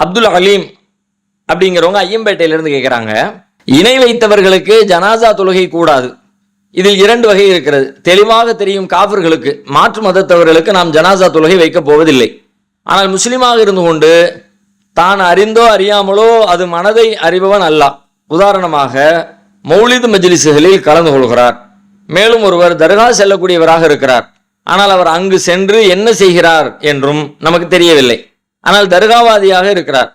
அப்துல் அலீம் அப்படிங்கிறவங்க ஐயம்பேட்டையிலிருந்து கேட்குறாங்க, இணை வைத்தவர்களுக்கு ஜனாசா தொழுகை கூடாது. இதில் 2 வகை இருக்கிறது. தெளிவாக தெரியும் காஃபிர்களுக்கு, மாற்று மதத்தவர்களுக்கு நாம் ஜனாசா தொழுகை வைக்கப் போவதில்லை. ஆனால் முஸ்லீமாக இருந்து கொண்டு தான் அறிந்தோ அறியாமலோ அது மனதை அறிபவன் அல்லாஹ். உதாரணமாக மௌலிது மஜ்லிஸ்களில் கலந்து கொள்கிறார். மேலும் ஒருவர் தர்கா செல்லக்கூடியவராக இருக்கிறார். ஆனால் அவர் அங்கு சென்று என்ன செய்கிறார் என்றும் நமக்கு தெரியவில்லை. ஆனால் தர்காவாதியாக இருக்கிறார்.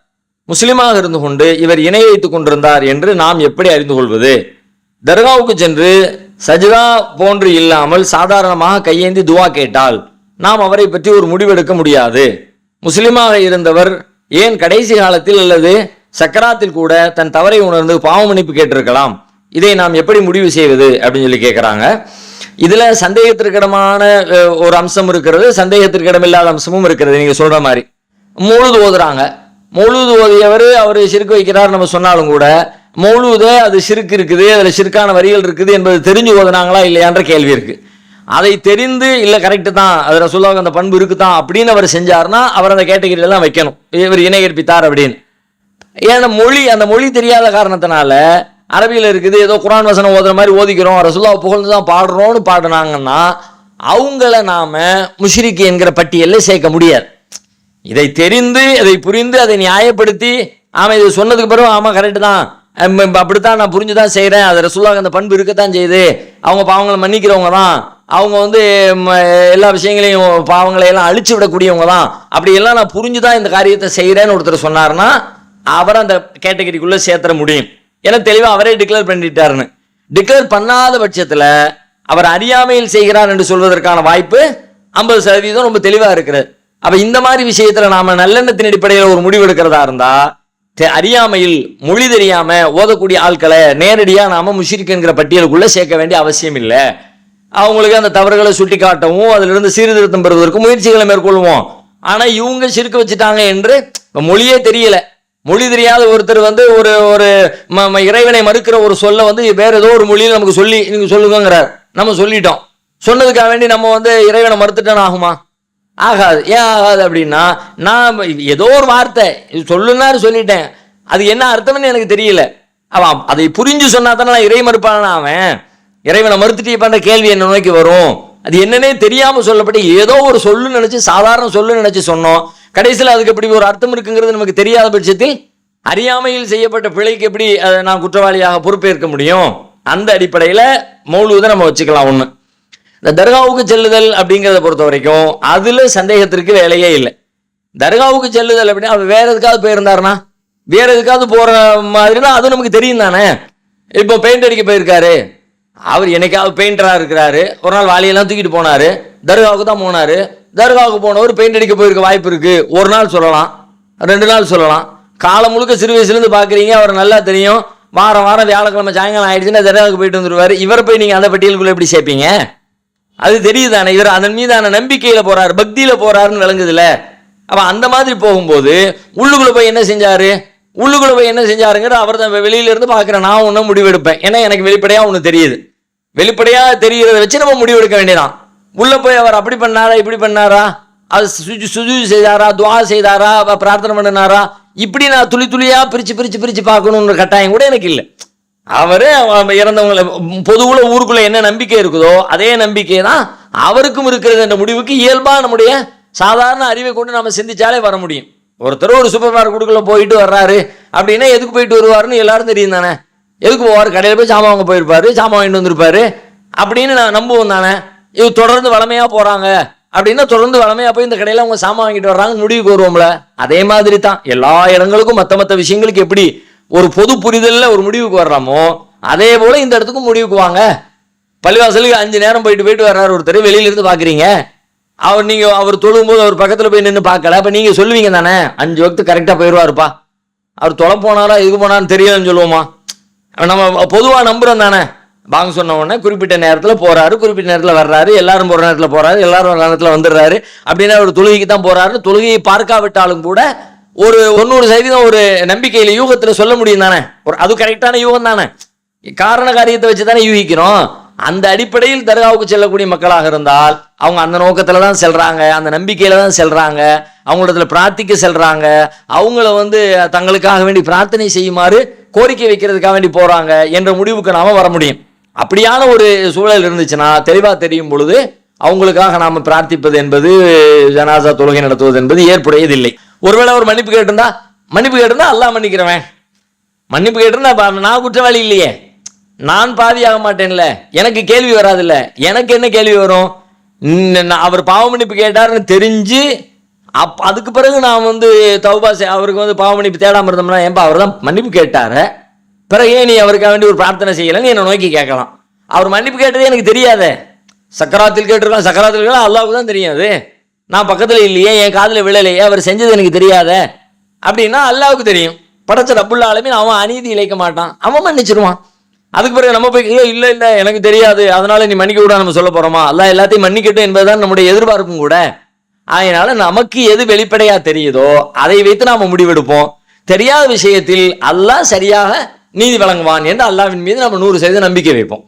முஸ்லிமாக இருந்து கொண்டு இவர் இணை வைத்துக் கொண்டிருந்தார் என்று நாம் எப்படி அறிந்து கொள்வது? தர்காவுக்கு சென்று சஜ்தா போன்று இல்லாமல் சாதாரணமாக கையேந்தி துவா கேட்டால் நாம் அவரை பற்றி ஒரு முடிவெடுக்க முடியாது. முஸ்லிமாக இருந்தவர் ஏன் கடைசி காலத்தில் அல்லது சக்கராத்தில் கூட தன் தவறை உணர்ந்து பாவ மன்னிப்பு கேட்டிருக்கலாம். இதை நாம் எப்படி முடிவு செய்வது அப்படின்னு சொல்லி கேட்குறாங்க. இதுல சந்தேகத்திற்கிடமான ஒரு அம்சம் இருக்கிறது, சந்தேகத்திற்கிடமில்லாத அம்சமும் இருக்கிறது. நீங்க சொல்ற மாதிரி மௌலூது ஓதுறாங்க. மௌலூது ஓதியவர் அவர் ஷிர்க் வைக்கிறார் நம்ம சொன்னாலும் கூட மௌலூத அது ஷிர்க் இருக்குது, அதுல ஷிர்கான வரிகள் இருக்குது என்பது தெரிஞ்சு ஓதுனாங்களா இல்லையான்ற கேள்வி இருக்கு. அதை தெரிந்து இல்ல கரெக்டு தான், அது ரசூலுல்லாஹ்வுக்கு அந்த பண்பு இருக்குதான் அப்படின்னு அவர் செஞ்சார்னா அவர் அந்த கேட்டகரியில தான் வைக்கணும், இவர் இணை கற்பித்தார் அப்படின்னு. ஏன்னா அந்த மொழி தெரியாத காரணத்தினால அரபியில் இருக்குது, ஏதோ குர்ஆன் வசனம் ஓதுற மாதிரி ஓதிக்கிறோம், ரசூலுல்லாஹ் புகழ்ந்து தான் பாடுறோம்னு பாடுனாங்கன்னா அவங்கள நாம முஷ்ரிக் என்கிற பட்டியலில் சேர்க்க முடியாது. இதை தெரிந்து அதை புரிந்து அதை நியாயப்படுத்தி ஆமா இது சொன்னதுக்கு பிறகு ஆமா கரெக்டு தான், அப்படித்தான் நான் புரிஞ்சுதான் செய்யறேன், அது ரசூலுல்லாஹ்வுக்கு அந்த பண்பு இருக்கத்தான் செய்யுது, அவங்க பாவங்களை மன்னிக்கிறவங்க தான், அவங்க எல்லா விஷயங்களையும் பாவங்களை எல்லாம் அழிச்சு விடக்கூடியவங்க தான், அப்படி எல்லாம் நான் புரிஞ்சுதான் இந்த காரியத்தை செய்யறேன்னு ஒருத்தர் சொன்னார்னா அவர் அந்த கேட்டகரிக்குள்ள சேர்த்துற முடியும். ஏன்னா தெளிவா அவரே டிக்ளேர் பண்ணிட்டாருன்னு. டிக்ளேர் பண்ணாத பட்சத்துல அவர் அறியாமையில் செய்கிறார் என்று சொல்வதற்கான வாய்ப்பு 50% ரொம்ப தெளிவா இருக்கிறது. அப்ப இந்த மாதிரி விஷயத்துல நாம நல்லெண்ணத்தின் அடிப்படையில் ஒரு முடிவு எடுக்கிறதா இருந்தா அறியாமையில் மொழி தெரியாம ஓதக்கூடிய ஆட்களை நேரடியா நாம முஷ்ரிக் என்கிற பட்டியலுக்குள்ள சேர்க்க வேண்டிய அவசியம் இல்லை. அவங்களுக்கு அந்த தவறுகளை சுட்டி காட்டவும் அதுல இருந்து சீர்திருத்தம் பெறுவதற்கு முயற்சிகளை மேற்கொள்வோம். ஆனா இவங்க ஷிர்க் வச்சுட்டாங்க என்று மொழியே தெரியல, மொழி தெரியாத ஒருத்தர் ஒரு ஒரு இறைவனை மறுக்கிற ஒரு சொல்ல வேற ஏதோ ஒரு மொழியில் நமக்கு சொல்லி நீங்க சொல்லுங்கிறார், நம்ம சொல்லிட்டோம், சொன்னதுக்காக வேண்டி நம்ம இறைவனை மறுத்துட்டோன்னு ஆகுமா? ஆகாது. ஏன் ஆகாது அப்படின்னா நான் ஏதோ ஒரு வார்த்தை சொல்லுன்னாரு சொல்லிட்டேன், அது என்ன அர்த்தம்னு எனக்கு தெரியல, அவன் அதை புரிஞ்சு சொன்னா தானே நான் இறை மறுப்பான, அவன் இறைவனை மறுத்துட்டு பண்ற கேள்வி என்ன நோக்கி வரும், அது என்னன்னே தெரியாம சொல்லப்பட்டு ஏதோ ஒரு சொல்லு நினைச்சு சாதாரண சொல்லு நினைச்சு சொன்னோம், கடைசியில் அதுக்கு எப்படி ஒரு அர்த்தம் இருக்குங்கிறது நமக்கு தெரியாத பட்சத்தில் அறியாமையில் செய்யப்பட்ட பிழைக்கு எப்படி நான் குற்றவாளியாக பொறுப்பேற்க முடியும்? அந்த அடிப்படையில் மௌலூதை நம்ம வச்சுக்கலாம். ஒன்று, இந்த தர்காவுக்கு செல்லுதல் அப்படிங்கிறத பொறுத்த வரைக்கும் அதுல சந்தேகத்திற்கு வேலையே இல்லை. தர்காவுக்கு செல்லுதல் அப்படின்னா அவர் வேற எதுக்காவது போயிருந்தாருன்னா வேற எதுக்காவது போற மாதிரினா அது நமக்கு தெரியும் தானே. இப்போ பெயிண்ட் அடிக்க போயிருக்காரு, அவர் என்னைக்காவது பெயிண்டரா இருக்கிறாரு, ஒரு நாள் வாளியெல்லாம் தூக்கிட்டு போனாரு, தர்காவுக்கு தான் போனாரு, தர்காவுக்கு போனவர் பெயிண்ட் அடிக்க போயிருக்க வாய்ப்பு இருக்கு. ஒரு நாள் சொல்லலாம், 2 நாள் சொல்லலாம், காலம் முழுக்க சிறு வயசுலேருந்து பார்க்குறீங்க, அவர் நல்லா தெரியும், வாரம் வாரம் வியாழக்கிழமை சாயங்காலம் ஆயிடுச்சுன்னா தர்காவுக்கு போயிட்டு வந்துருவாரு, இவரை போய் நீங்கள் அந்த பட்டியலுக்குள்ள எப்படி சேர்ப்பீங்க? அது தெரியுதானே, இவர் அதன் மீதான நம்பிக்கையில் போறாரு, பக்தியில போறாருன்னு விளங்குதுல. அப்ப அந்த மாதிரி போகும்போது உள்ளுக்குள்ள போய் என்ன செஞ்சாருங்கிற அவர் தான் வெளியில இருந்து பார்க்குறேன், நான் ஒன்றும் முடிவெடுப்பேன், ஏன்னா எனக்கு வெளிப்படையா ஒன்று தெரியுது, வெளிப்படையா தெரிகிறத வச்சு நம்ம முடிவெடுக்க வேண்டியதான். உள்ள போய் அவர் அப்படி பண்ணாரா இப்படி பண்ணாரா, அது சுஜூது செய்தாரா, துவா செய்தாரா, பிரார்த்தனை பண்ணினாரா, இப்படி நான் துளி துளியா பிரிச்சு பார்க்கணுன்ற கட்டாயம் கூட எனக்கு இல்லை. அவரு இறந்தவங்களை பொதுவுல ஊருக்குள்ள என்ன நம்பிக்கை இருக்குதோ அதே நம்பிக்கை தான் அவருக்கும் இருக்கிறது என்ற முடிவுக்கு இயல்பா நம்முடைய சாதாரண அறிவை கொண்டு நம்ம சிந்திச்சாலே வர முடியும். ஒருத்தர் ஒரு சூப்பர் மார்க்கெட்டுக்குள்ள போயிட்டு வர்றாரு அப்படின்னா எதுக்கு போயிட்டு வருவாருன்னு எல்லாரும் தெரியும் தானே. எதுக்கு போவார்? கடையில் போய் சாமான் வாங்க போயிருப்பாரு, சாமான் வாங்கிட்டு வந்திருப்பாரு அப்படின்னு நான் நம்புவோம் தானே. இது தொடர்ந்து வளமையா போறாங்க அப்படின்னா தொடர்ந்து வளமையா போய் இந்த கடையில அவங்க சாமான் வாங்கிட்டு வர்றாங்க முடிவுக்கு வருவோம்ல. அதே மாதிரி தான் எல்லா இடங்களுக்கும் மற்ற விஷயங்களுக்கு எப்படி ஒரு பொது புரிதல்ல ஒரு முடிவுக்கு வர்றாமோ அதே போல இந்த இடத்துக்கும் முடிவுக்கு வாங்க. பள்ளிவாசலுக்கு 5 நேரம் போயிட்டு வர்றாரு ஒருத்தர், வெளியில இருந்து பாக்குறீங்க, அவர் தொழும் போது அவர் பக்கத்துல போய் நின்று பார்க்கல, அப்ப நீங்க சொல்லுவீங்க தானே 5 வக்து கரெக்டா போயிடுவாருப்பா, அவர் தொலை போனாரா எதுக்கு போனான்னு தெரியலன்னு சொல்லுவோமா? நம்ம பொதுவா நம்புறோம் தானே. பாங்க சொன்ன உடனே குறிப்பிட்ட நேரத்தில் போறாரு, குறிப்பிட்ட நேரத்தில் வர்றாரு, எல்லாரும் போற நேரத்தில் போறாரு, எல்லாரும் ஒரு நேரத்தில் வந்துடுறாரு அப்படின்னா ஒரு தொழுகைக்கு தான் போறாரு. தொழுகையை பார்க்காவிட்டாலும் கூட ஒரு 90% ஒரு நம்பிக்கையில யூகத்துல சொல்ல முடியும் தானே. அது கரெக்டான யூகம் தானே, காரண காரியத்தை வச்சு தானே யூகிக்கிறோம். அந்த அடிப்படையில் தர்காவுக்கு செல்லக்கூடிய மக்களாக இருந்தால் அவங்க அந்த நோக்கத்துல தான் செல்றாங்க, அந்த நம்பிக்கையில தான் செல்றாங்க. அவங்களிடத்துல பிரார்த்திக்க செல்றாங்க, அவங்கள வந்து தங்களுக்காக வேண்டி பிரார்த்தனை செய்யுமாறு கோரிக்கை வைக்கிறதுக்காக வேண்டி போறாங்க என்ற முடிவுக்கு நாம வர முடியும். அப்படியான ஒரு சூழல் இருந்துச்சுன்னா தெளிவா தெரியும் பொழுது அவங்களுக்காக நாம பிரார்த்திப்பது என்பது, ஜனாசா தொழுகை நடத்துவது என்பது ஏற்புடையதில்லை. ஒருவேளை ஒரு மன்னிப்பு கேட்டிருந்தா அல்லாஹ் மன்னிக்கிறவன், மன்னிப்பு கேட்டிருந்தா நான் குற்றவாளி இல்லையே, நான் பாவியாக மாட்டேன்ல, எனக்கு கேள்வி வராதுல்ல. எனக்கு என்ன கேள்வி வரும்? அவர் பாவ மன்னிப்பு கேட்டாருன்னு தெரிஞ்சு அதுக்கு பிறகு நான் வந்து தௌபா அவருக்கு வந்து பாவ மன்னிப்பு தேடாம இருந்தோம்னா, ஏன்பா அவர் தான் மன்னிப்பு கேட்டாரு, பிறகு ஏன் நீ அவருக்காக வேண்டி ஒரு பிரார்த்தனை செய்யலன்னு என்னை நோக்கி கேட்கலாம். அவர் மன்னிப்பு கேட்டதே எனக்கு தெரியாதே, சக்கராத்தில் கேட்டிருக்கலாம், சக்கராத்தில் கேட்கலாம், அல்லாஹ்வுக்கு தான் தெரியாது, நான் பக்கத்தில் இல்லையே, என் காதில் விழலையே, அவர் செஞ்சது எனக்கு தெரியாத அப்படின்னா அல்லாஹ்வுக்கு தெரியும். படைச்ச ரப்புல் ஆலமீன் அவன் அநீதி இழைக்க மாட்டான், அவன் மன்னிச்சிருவான். அதுக்கு பிறகு நம்ம போய் இல்லை எனக்கு தெரியாது அதனால நீ மன்னிக்க கூட நம்ம சொல்ல போறோமா? அல்லாஹ் எல்லாத்தையும் மன்னிக்கட்டும் என்பதுதான் நம்முடைய எதிர்பார்ப்பும் கூட. அதனால நமக்கு எது வெளிப்படையா தெரியுதோ அதை வைத்து நாம முடிவெடுப்போம். தெரியாத விஷயத்தில் அல்லாஹ் சரியாக நீதி வழங்குவான் என்று அல்லாஹ்வின் மீது நம்ம 100% நம்பிக்கை வைப்போம்.